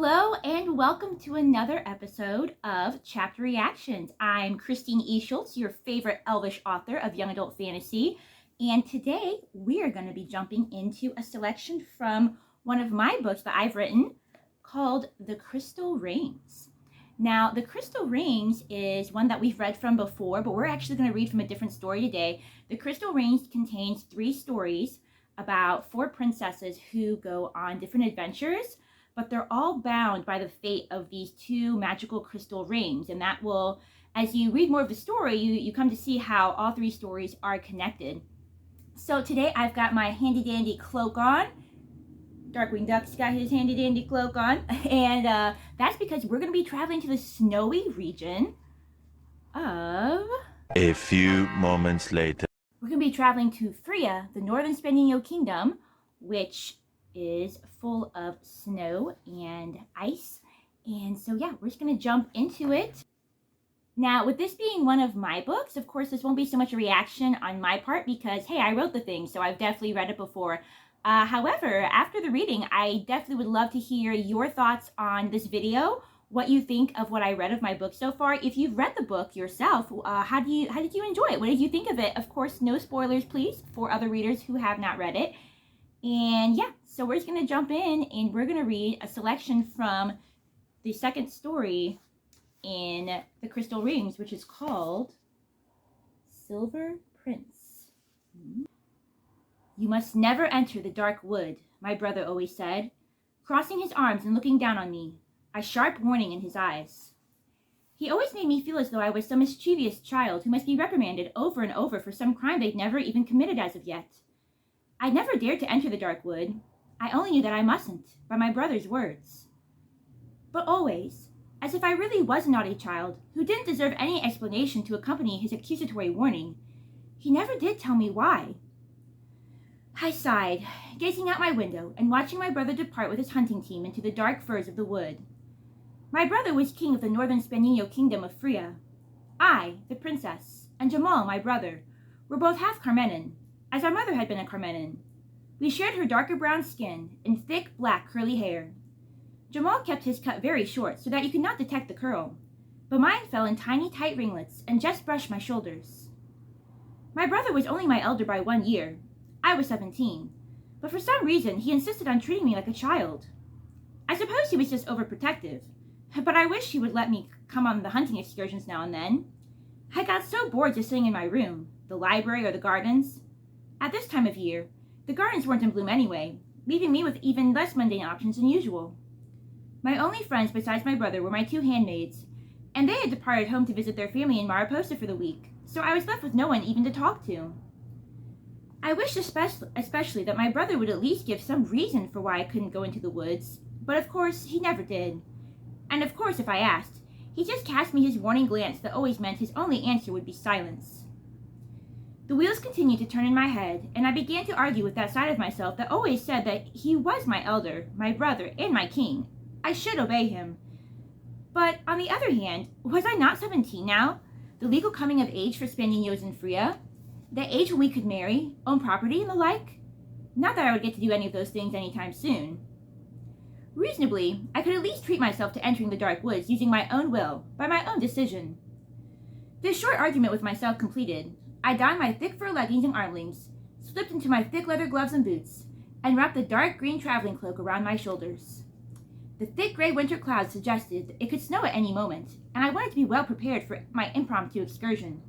Hello and welcome to another episode of Chapter Reactions. I'm Christine E. Schulze, your favorite Elvish author of young adult fantasy, and today we are going to be jumping into a selection from one of my books that I've written called The Crystal Rings. Now, The Crystal Rings is one that we've read from before, but we're actually going to read from a different story today. The Crystal Rings contains 3 stories about 4 princesses who go on different adventures, but they're all bound by the fate of these 2 magical crystal rings. And that will, as you read more of the story, you come to see how all 3 stories are connected. So today I've got my handy dandy cloak on. Darkwing Duck's got his handy dandy cloak on. And that's because we're going to be traveling to the snowy region of... A few moments later. We're going to be traveling to Freya, the northern Spendio kingdom, which is full of snow and ice. And so yeah, we're just going to jump into it. Now, with this being one of my books, of course, this won't be so much a reaction on my part because, hey, I wrote the thing, so I've definitely read it before. However, after the reading, I definitely would love to hear your thoughts on this video, what you think of what I read of my book so far. If you've read the book yourself, how did you enjoy it? What did you think of it? Of course, no spoilers, please, for other readers who have not read it. And yeah, so we're just going to jump in and we're going to read a selection from the second story in The Crystal Rings, which is called Silver Prince. You must never enter the dark wood, my brother always said, crossing his arms and looking down on me, a sharp warning in his eyes. He always made me feel as though I was some mischievous child who must be reprimanded over and over for some crime they'd never even committed as of yet. I never dared to enter the dark wood. I only knew that I mustn't, by my brother's words. But always, as if I really was a naughty child who didn't deserve any explanation to accompany his accusatory warning, he never did tell me why. I sighed, gazing out my window and watching my brother depart with his hunting team into the dark firs of the wood. My brother was king of the northern Spendio kingdom of Freya. I, the princess, and Jamal, my brother, were both half Carmenan, as our mother had been a Carmenan. We shared her darker brown skin and thick, black, curly hair. Jamal kept his cut very short so that you could not detect the curl, but mine fell in tiny, tight ringlets and just brushed my shoulders. My brother was only my elder by 1 year. I was 17, but for some reason he insisted on treating me like a child. I suppose he was just overprotective, but I wished he would let me come on the hunting excursions now and then. I got so bored just sitting in my room, the library, or the gardens. At this time of year, the gardens weren't in bloom anyway, leaving me with even less mundane options than usual. My only friends besides my brother were my 2 handmaids, and they had departed home to visit their family in Mariposa for the week, so I was left with no one even to talk to. I wished especially that my brother would at least give some reason for why I couldn't go into the woods, but of course he never did. And of course if I asked, he just cast me his warning glance that always meant his only answer would be silence. The wheels continued to turn in my head, and I began to argue with that side of myself that always said that he was my elder, my brother, and my king. I should obey him. But on the other hand, was I not 17 now? The legal coming of age for Spendios in Freya? The age when we could marry, own property, and the like? Not that I would get to do any of those things anytime soon. Reasonably, I could at least treat myself to entering the dark woods using my own will, by my own decision. This short argument with myself completed, I donned my thick fur leggings and armlings, slipped into my thick leather gloves and boots, and wrapped the dark green traveling cloak around my shoulders. The thick gray winter clouds suggested that it could snow at any moment, and I wanted to be well prepared for my impromptu excursion.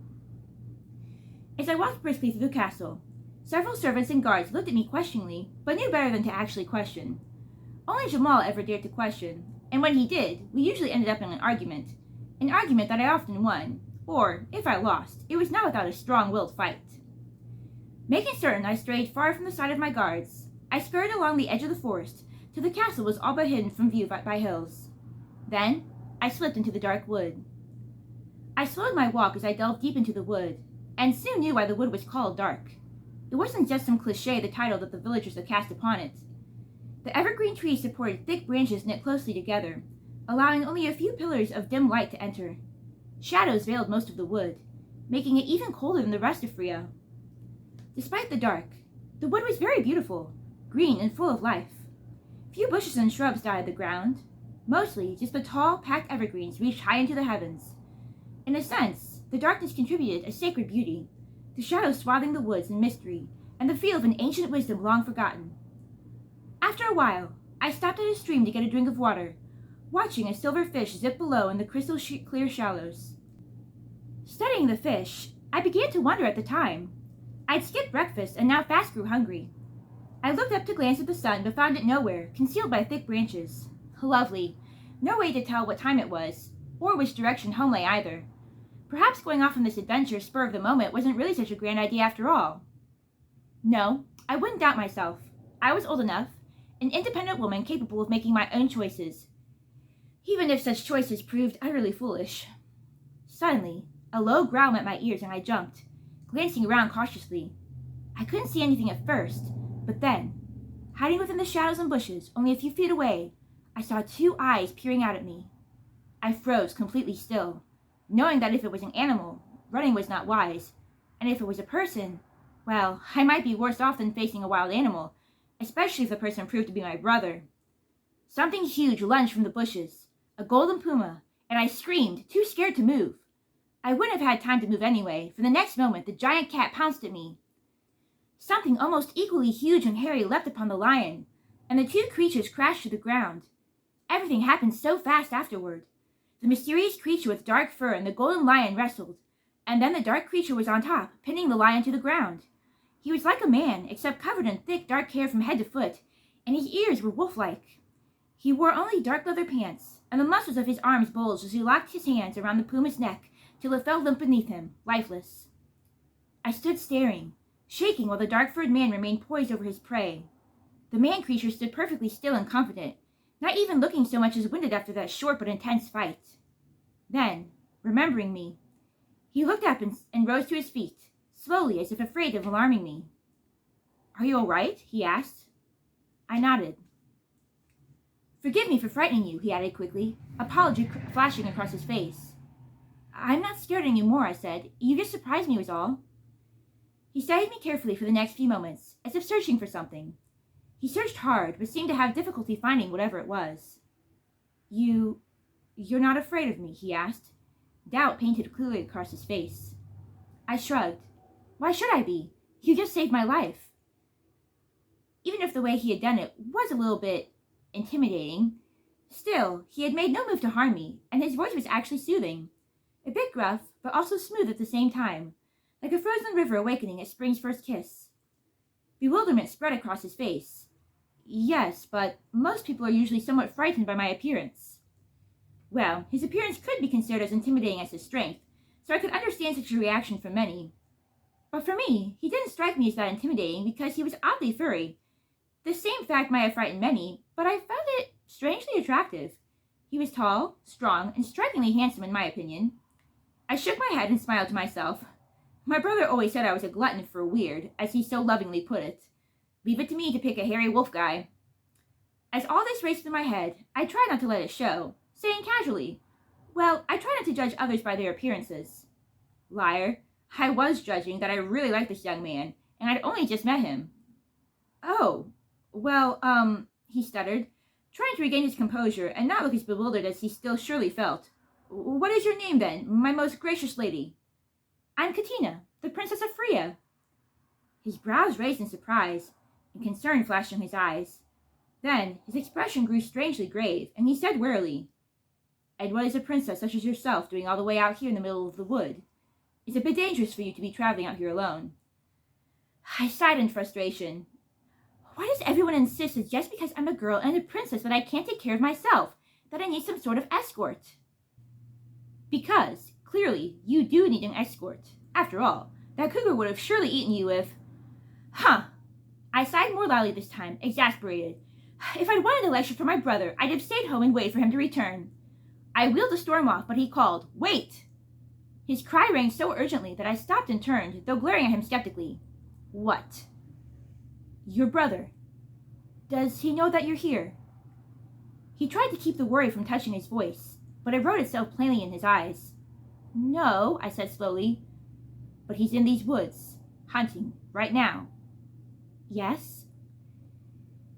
As I walked briskly through the castle, several servants and guards looked at me questioningly, but knew better than to actually question. Only Jamal ever dared to question, and when he did, we usually ended up in an argument that I often won. Or, if I lost, it was not without a strong-willed fight. Making certain I strayed far from the sight of my guards, I scurried along the edge of the forest till the castle was all but hidden from view by hills. Then, I slipped into the dark wood. I slowed my walk as I delved deep into the wood, and soon knew why the wood was called dark. It wasn't just some cliché the title that the villagers had cast upon it. The evergreen trees supported thick branches knit closely together, allowing only a few pillars of dim light to enter. Shadows veiled most of the wood, making it even colder than the rest of Freya. Despite the dark, the wood was very beautiful, green and full of life. Few bushes and shrubs dotted the ground. Mostly just the tall, packed evergreens reached high into the heavens. In a sense, the darkness contributed a sacred beauty, the shadows swathing the woods in mystery, and the feel of an ancient wisdom long forgotten. After a while, I stopped at a stream to get a drink of water, watching a silver fish zip below in the crystal clear shallows. Studying the fish, I began to wonder at the time. I'd skipped breakfast and now fast grew hungry. I looked up to glance at the sun but found it nowhere, concealed by thick branches. Lovely. No way to tell what time it was, or which direction home lay either. Perhaps going off on this adventure spur of the moment wasn't really such a grand idea after all. No, I wouldn't doubt myself. I was old enough, an independent woman capable of making my own choices, even if such choices proved utterly foolish. Suddenly, a low growl met my ears and I jumped, glancing around cautiously. I couldn't see anything at first, but then, hiding within the shadows and bushes only a few feet away, I saw two eyes peering out at me. I froze completely still, knowing that if it was an animal, running was not wise, and if it was a person, well, I might be worse off than facing a wild animal, especially if the person proved to be my brother. Something huge lunged from the bushes, a golden puma, and I screamed, too scared to move. I wouldn't have had time to move anyway, for the next moment the giant cat pounced at me. Something almost equally huge and hairy leapt upon the lion, and the two creatures crashed to the ground. Everything happened so fast afterward. The mysterious creature with dark fur and the golden lion wrestled, and then the dark creature was on top, pinning the lion to the ground. He was like a man, except covered in thick dark hair from head to foot, and his ears were wolf-like. He wore only dark leather pants, and the muscles of his arms bulged as he locked his hands around the puma's neck till it fell limp beneath him, lifeless. I stood staring, shaking while the dark-furred man remained poised over his prey. The man-creature stood perfectly still and confident, not even looking so much as winded after that short but intense fight. Then, remembering me, he looked up and rose to his feet, slowly as if afraid of alarming me. "Are you all right?" he asked. I nodded. "Forgive me for frightening you," he added quickly, apology flashing across his face. "I'm not scared anymore," I said. "You just surprised me was all." He studied me carefully for the next few moments, as if searching for something. He searched hard, but seemed to have difficulty finding whatever it was. You're not afraid of me?" he asked. Doubt painted clearly across his face. I shrugged. "Why should I be? You just saved my life." Even if the way he had done it was a little bit intimidating, still, he had made no move to harm me, and his voice was actually soothing. A bit gruff, but also smooth at the same time, like a frozen river awakening at spring's first kiss. Bewilderment spread across his face. "Yes, but most people are usually somewhat frightened by my appearance." Well, his appearance could be considered as intimidating as his strength, so I could understand such a reaction from many. But for me, he didn't strike me as that intimidating because he was oddly furry. The same fact might have frightened many, but I found it strangely attractive. He was tall, strong, and strikingly handsome in my opinion. I shook my head and smiled to myself. My brother always said I was a glutton for weird, as he so lovingly put it. Leave it to me to pick a hairy wolf guy. As all this raced through my head, I tried not to let it show, saying casually, "Well, I try not to judge others by their appearances." Liar. I was judging that I really liked this young man, and I'd only just met him. "Oh, well, he stuttered, trying to regain his composure and not look as bewildered as he still surely felt. "What is your name, then, my most gracious lady?" "I'm Catina, the Princess of Phrygia." His brows raised in surprise, and concern flashed in his eyes. Then his expression grew strangely grave, and he said wearily, "And what is a princess such as yourself doing all the way out here in the middle of the wood? It's a bit dangerous for you to be traveling out here alone." I sighed in frustration. Why does everyone insist that just because I'm a girl and a princess that I can't take care of myself, that I need some sort of escort? Because, clearly, you do need an escort. After all, that cougar would have surely eaten you if... I sighed more loudly this time, exasperated. If I'd wanted a lecture from my brother, I'd have stayed home and waited for him to return. I wheeled to storm off, but he called, "Wait!" His cry rang so urgently that I stopped and turned, though glaring at him skeptically. "What?" "Your brother. Does he know that you're here?" He tried to keep the worry from touching his voice, but it wrote itself plainly in his eyes. "No," I said slowly. "But he's in these woods, hunting, right now." "Yes?"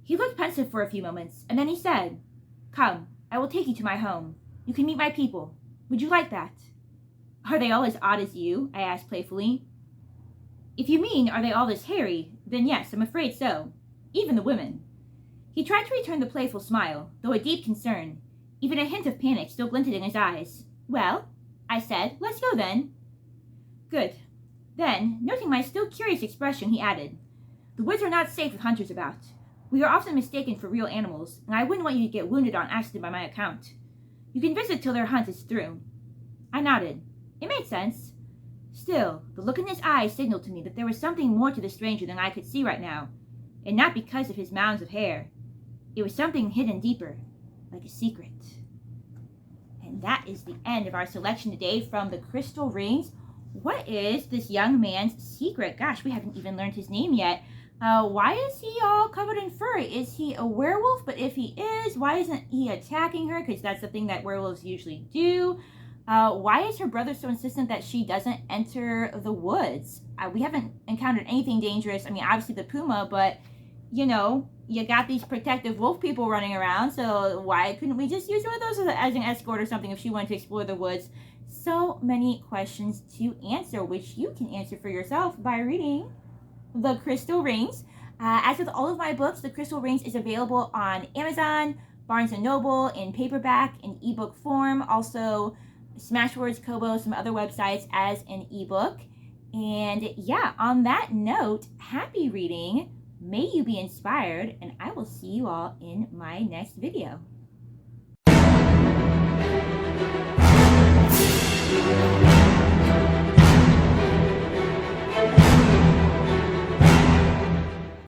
He looked pensive for a few moments, and then he said, "Come, I will take you to my home. You can meet my people. Would you like that?" "Are they all as odd as you?" I asked playfully. "If you mean, are they all as hairy, then yes, I'm afraid so. Even the women." He tried to return the playful smile, though a deep concern, even a hint of panic, still glinted in his eyes. "Well," I said, "let's go then." "Good." Then, noting my still curious expression, he added, "The woods are not safe with hunters about. We are often mistaken for real animals, and I wouldn't want you to get wounded on accident by my account. You can visit till their hunt is through." I nodded. It made sense. Still, the look in his eyes signaled to me that there was something more to the stranger than I could see right now, and not because of his mounds of hair. It was something hidden deeper, like a secret. And that is the end of our selection today from the Crystal Rings. What is this young man's secret? Gosh, we haven't even learned his name yet. Why is he all covered in fur? Is he a werewolf? But if he is, why isn't he attacking her? Because that's the thing that werewolves usually do. Why is her brother so insistent that she doesn't enter the woods? We haven't encountered anything dangerous. I mean, obviously the puma, but, you know, you got these protective wolf people running around, so why couldn't we just use one of those as an escort or something if she wanted to explore the woods? So many questions to answer, which you can answer for yourself by reading The Crystal Rings. As with all of my books, The Crystal Rings is available on Amazon, Barnes & Noble, in paperback, in ebook form, also Smashwords, Kobo, some other websites as an ebook. And yeah, on that note, happy reading. May you be inspired, and I will see you all in my next video.